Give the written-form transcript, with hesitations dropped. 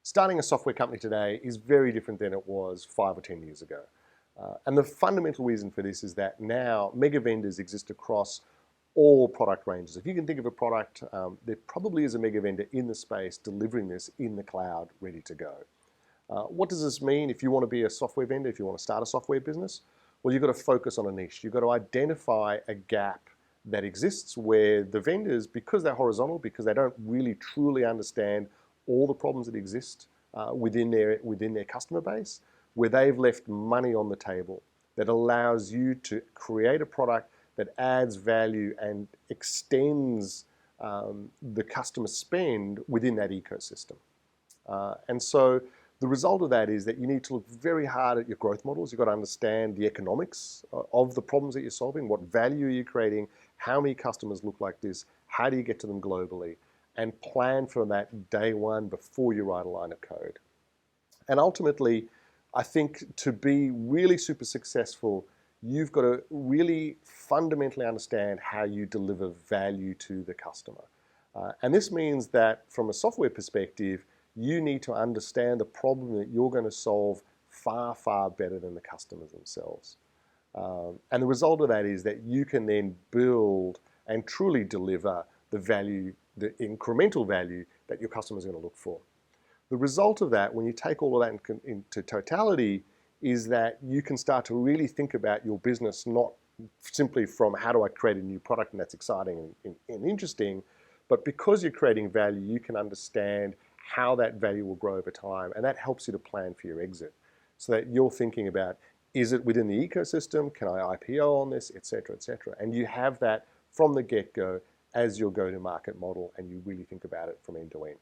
Starting a software company today is very different than it was 5 or 10 years ago. And the fundamental reason for this is that now mega vendors exist across all product ranges. If you can think of a product, there probably is a mega vendor in the space delivering this in the cloud, ready to go. What does this mean if you want to be a software vendor, if you want to start a software business? Well, you've got to focus on a niche. You've got to identify a gap that exists where the vendors, because they're horizontal, because they don't really truly understand all the problems that exist within their customer base, where they've left money on the table that allows you to create a product that adds value and extends the customer spend within that ecosystem. And so the result of that is that you need to look very hard at your growth models. You've got to understand the economics of the problems that you're solving, what value are you creating, how many customers look like this, how do you get to them globally, and plan for that day one before you write a line of code. And ultimately, I think to be really super successful, you've got to really fundamentally understand how you deliver value to the customer. And this means that from a software perspective, you need to understand the problem that you're going to solve far, far better than the customers themselves. And the result of that is that you can then build and truly deliver the value, the incremental value that your customers are going to look for. The result of that, when you take all of that into totality, is that you can start to really think about your business not simply from how do I create a new product and that's exciting and interesting, but because you're creating value, you can understand how that value will grow over time, and that helps you to plan for your exit. So that you're thinking about, is it within the ecosystem? Can I IPO on this, et cetera, et cetera. And you have that from the get-go as your go-to-market model, and you really think about it from end to end.